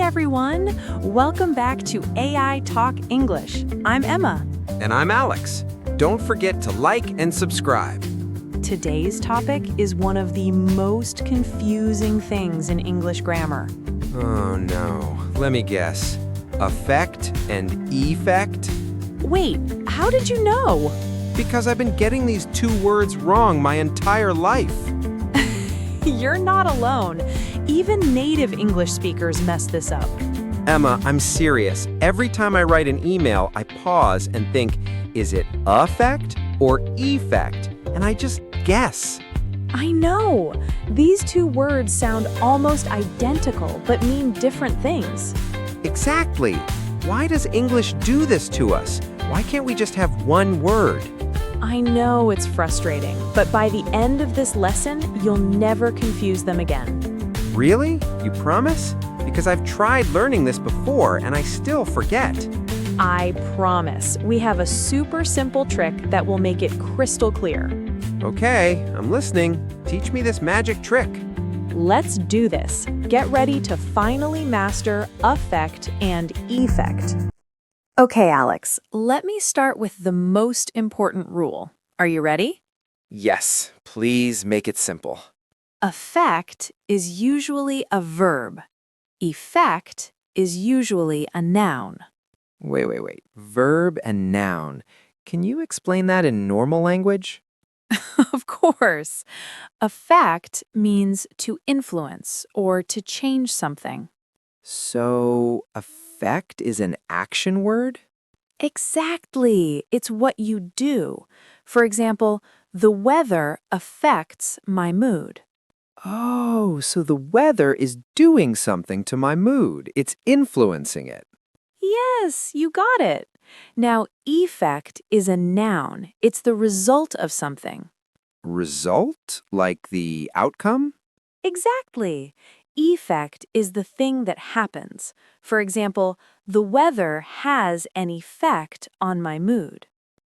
everyone! Welcome back to AI Talk English. I'm Emma. And I'm Alex. Don't forget to like and subscribe. Today's topic is one of the most confusing things in English grammar. Oh no, let me guess. Affect and effect? Wait, how did you know? Because I've been getting these two words wrong my entire life. You're not alone. Even native English speakers mess this up. Emma, I'm serious. Every time I write an email, I pause and think, is it affect or effect? And I just guess. I know. These two words sound almost identical but mean different things. Exactly. Why does English do this to us? Why can't we just have one word? I know it's frustrating, but by the end of this lesson, you'll never confuse them again. Really? You promise? Because I've tried learning this before and I still forget. I promise. We have a super simple trick that will make it crystal clear. Okay, I'm listening. Teach me this magic trick. Let's do this. Get ready to finally master affect and effect. Okay, Alex, let me start with the most important rule. Are you ready? Yes, please make it simple. Affect is usually a verb. Effect is usually a noun. Wait. Verb and noun. Can you explain that in normal language? Of course. Affect means to influence or to change something. So, affect is an action word? Exactly. It's what you do. For example, the weather affects my mood. Oh, so the weather is doing something to my mood. It's influencing it. Yes, you got it. Now, effect is a noun. It's the result of something. Result? Like the outcome? Exactly. Effect is the thing that happens. For example, the weather has an effect on my mood.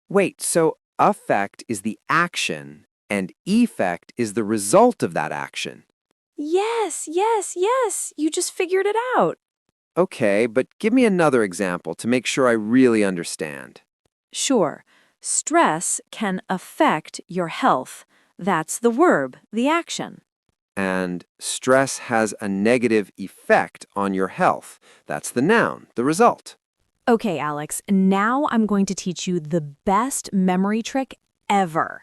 Wait, so affect is the action and effect is the result of that action. Yes. You just figured it out. Okay, but give me another example to make sure I really understand. Sure. Stress can affect your health. That's the verb, the action. And stress has a negative effect on your health. That's the noun, the result. Okay, Alex, now I'm going to teach you the best memory trick ever.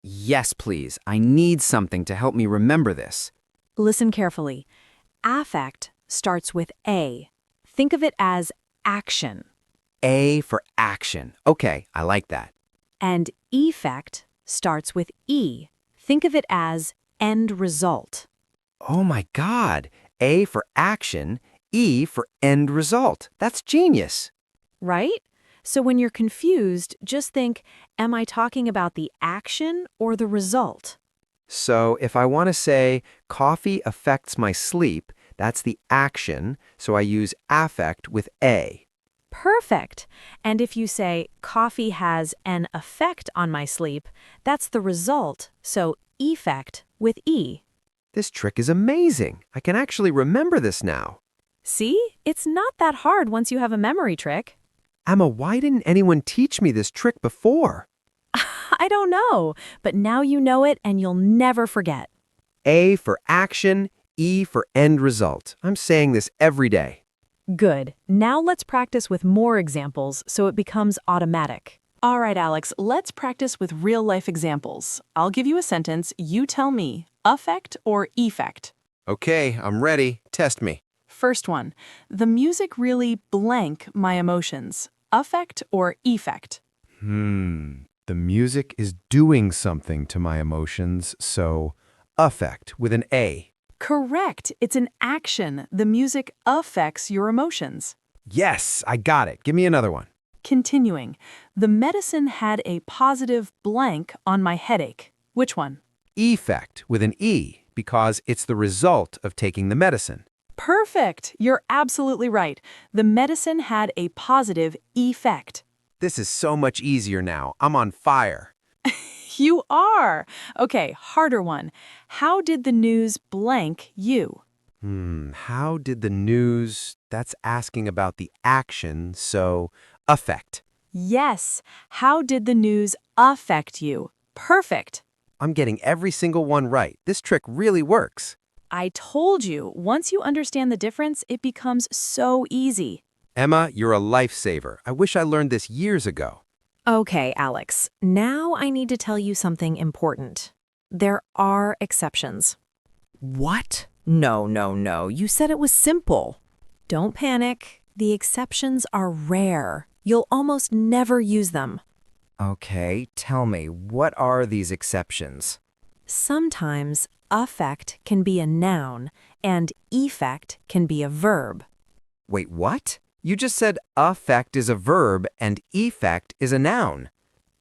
Yes, please. I need something to help me remember this. Listen carefully. Affect starts with A. Think of it as action. A for action. Okay, I like that. And effect starts with E. Think of it as end result. Oh my God. A for action, E for end result. That's genius. Right? So when you're confused, just think, am I talking about the action or the result? So if I want to say coffee affects my sleep, that's the action, so I use affect with A. Perfect. And if you say coffee has an effect on my sleep, that's the result, so effect with E. This trick is amazing. I can actually remember this now. See? It's not that hard once you have a memory trick. Emma, why didn't anyone teach me this trick before? I don't know, but now you know it and you'll never forget. A for action, E for end result. I'm saying this every day. Good. Now let's practice with more examples so it becomes automatic. All right, Alex, let's practice with real-life examples. I'll give you a sentence, you tell me, affect or effect. Okay, I'm ready. Test me. First one, the music really blank my emotions, affect or effect? The music is doing something to my emotions, so affect with an A. Correct, it's an action. The music affects your emotions. Yes, I got it. Give me another one. Continuing, the medicine had a positive blank on my headache. Which one? Effect with an E, because it's the result of taking the medicine. Perfect! You're absolutely right. The medicine had a positive effect. This is so much easier now. I'm on fire. You are! Okay, harder one. How did the news blank you? How did the news, that's asking about the action, so affect. Yes. How did the news affect you? Perfect. I'm getting every single one right. This trick really works. I told you, once you understand the difference, it becomes so easy. Emma, you're a lifesaver. I wish I learned this years ago. Okay, Alex, now I need to tell you something important. There are exceptions. What? No. You said it was simple. Don't panic. The exceptions are rare. You'll almost never use them. Okay, tell me, what are these exceptions? Sometimes affect can be a noun and effect can be a verb. Wait, what? You just said affect is a verb and effect is a noun.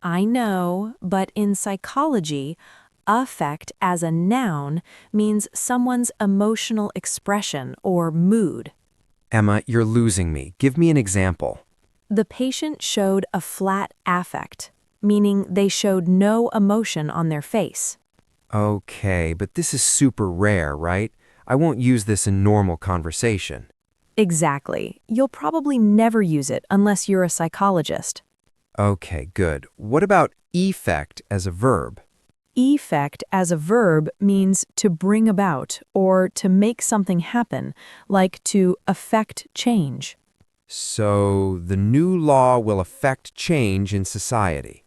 I know, but in psychology, affect as a noun means someone's emotional expression or mood. Emma, you're losing me. Give me an example. The patient showed a flat affect, meaning they showed no emotion on their face. Okay, but this is super rare, right? I won't use this in normal conversation. Exactly. You'll probably never use it unless you're a psychologist. Okay, good. What about effect as a verb? Effect as a verb means to bring about or to make something happen, like to affect change. So the new law will affect change in society.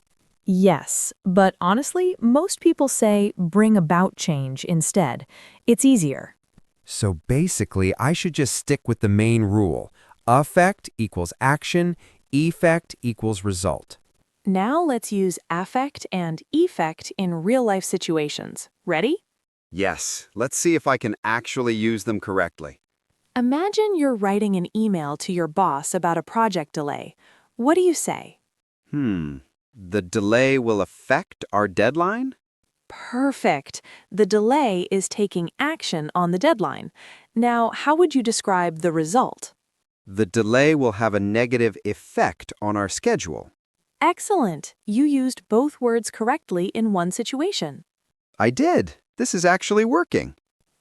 Yes, but honestly, most people say bring about change instead. It's easier. So basically, I should just stick with the main rule. Affect equals action, effect equals result. Now let's use affect and effect in real-life situations. Ready? Yes, let's see if I can actually use them correctly. Imagine you're writing an email to your boss about a project delay. What do you say? The delay will affect our deadline? Perfect. The delay is taking action on the deadline. Now, how would you describe the result? The delay will have a negative effect on our schedule. Excellent. You used both words correctly in one situation. I did. This is actually working.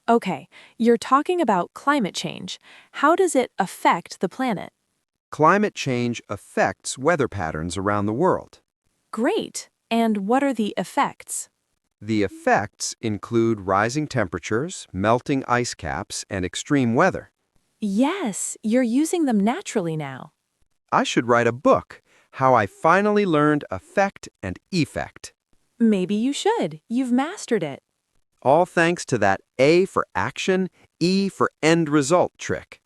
Okay, you're talking about climate change. How does it affect the planet? Climate change affects weather patterns around the world. Great. And what are the effects? The effects include rising temperatures, melting ice caps, and extreme weather. Yes, you're using them naturally now. I should write a book, How I Finally Learned Affect and Effect. Maybe you should. You've mastered it. All thanks to that A for action, E for end result trick.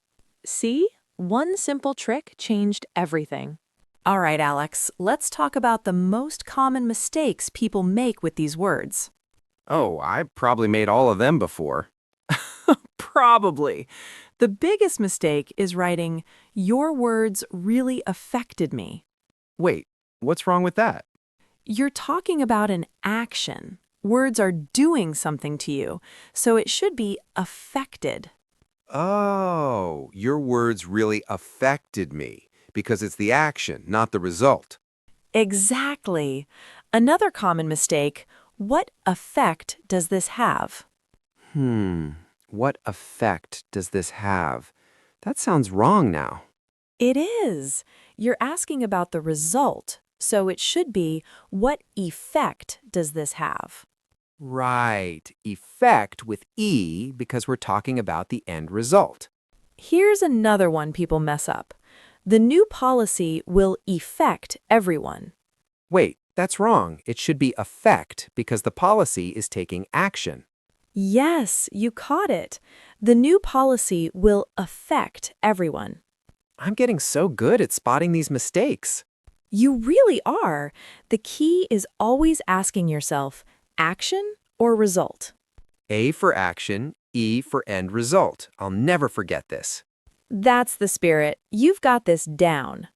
See? One simple trick changed everything. All right, Alex, let's talk about the most common mistakes people make with these words. Oh, I probably made all of them before. Probably. The biggest mistake is writing, "Your words really affected me." Wait, what's wrong with that? You're talking about an action. Words are doing something to you, so it should be affected. Oh, your words really affected me because it's the action, not the result. Exactly. Another common mistake, what effect does this have? What effect does this have? That sounds wrong now. It is. You're asking about the result, so it should be, what effect does this have? Right, effect with E because we're talking about the end result. Here's another one people mess up. The new policy will affect everyone. Wait, that's wrong. It should be affect because the policy is taking action. Yes, you caught it. The new policy will affect everyone. I'm getting so good at spotting these mistakes. You really are. The key is always asking yourself, action or result? A for action, E for end result. I'll never forget this. That's the spirit. You've got this down.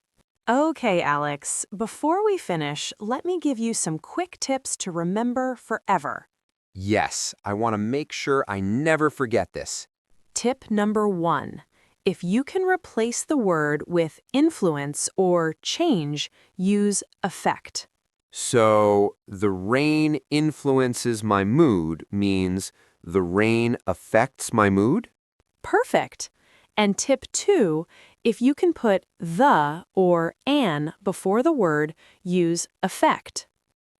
Okay, Alex, before we finish, let me give you some quick tips to remember forever. Yes, I want to make sure I never forget this. Tip number 1. If you can replace the word with influence or change, use affect. So, the rain influences my mood means the rain affects my mood? Perfect. And tip 2, if you can put the or an before the word, use affect.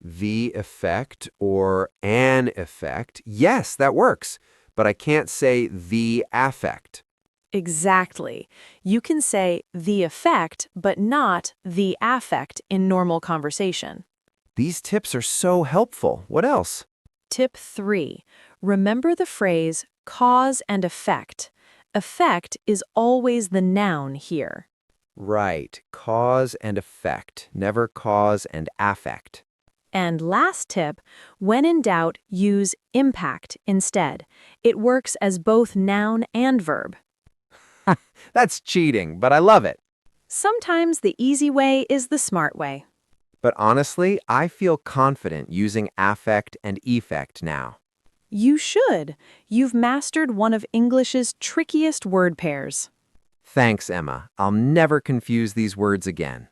The effect or an effect. Yes, that works. But I can't say the affect. Exactly. You can say the effect, but not the affect in normal conversation. These tips are so helpful. What else? Tip 3. Remember the phrase cause and effect. Effect is always the noun here. Right. Cause and effect. Never cause and affect. And last tip, when in doubt, use impact instead. It works as both noun and verb. That's cheating, but I love it. Sometimes the easy way is the smart way. But honestly, I feel confident using affect and effect now. You should. You've mastered one of English's trickiest word pairs. Thanks, Emma. I'll never confuse these words again.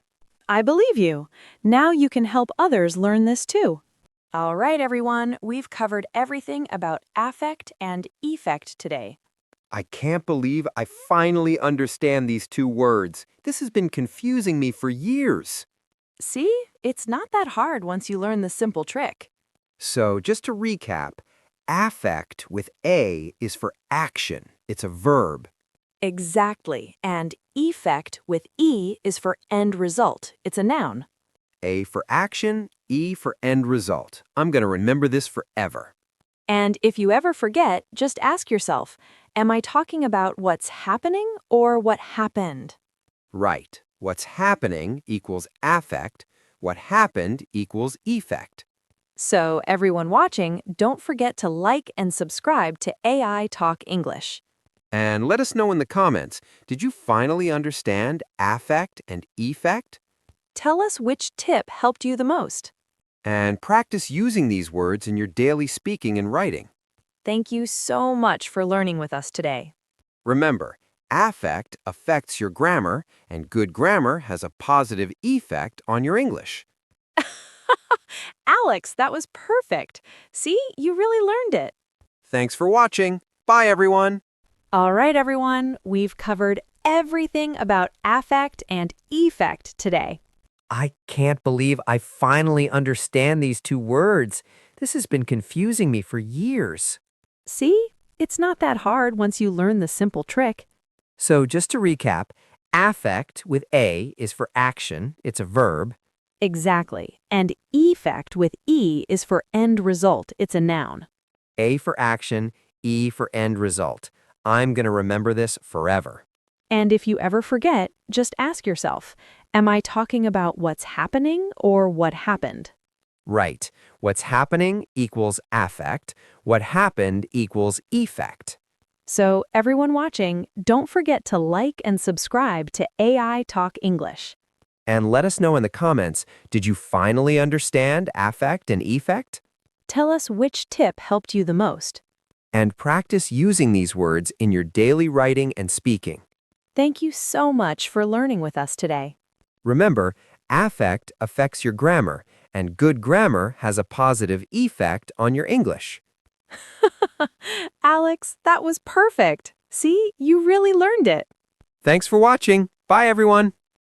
I believe you. Now you can help others learn this too. All right, everyone. We've covered everything about affect and effect today. I can't believe I finally understand these two words. This has been confusing me for years. See? It's not that hard once you learn the simple trick. So, just to recap, affect with A is for action. It's a verb. Exactly. And effect with E is for end result. It's a noun. A for action, E for end result. I'm going to remember this forever. And if you ever forget, just ask yourself, am I talking about what's happening or what happened? Right. What's happening equals affect. What happened equals effect. So, everyone watching, don't forget to like and subscribe to AI Talk English. And let us know in the comments, did you finally understand affect and effect? Tell us which tip helped you the most. And practice using these words in your daily speaking and writing. Thank you so much for learning with us today. Remember, affect affects your grammar, and good grammar has a positive effect on your English. Alex, that was perfect. See, you really learned it. Thanks for watching. Bye, everyone. All right, everyone, we've covered everything about affect and effect today. I can't believe I finally understand these two words. This has been confusing me for years. See, it's not that hard once you learn the simple trick. So just to recap, affect with A is for action. It's a verb. Exactly. And effect with E is for end result. It's a noun. A for action, E for end result. I'm going to remember this forever. And if you ever forget, just ask yourself, am I talking about what's happening or what happened? Right. What's happening equals affect. What happened equals effect. So, everyone watching, don't forget to like and subscribe to AI Talk English. And let us know in the comments, did you finally understand affect and effect? Tell us which tip helped you the most. And practice using these words in your daily writing and speaking. Thank you so much for learning with us today. Remember, affect affects your grammar, and good grammar has a positive effect on your English. Alex, that was perfect. See, you really learned it. Thanks for watching. Bye, everyone.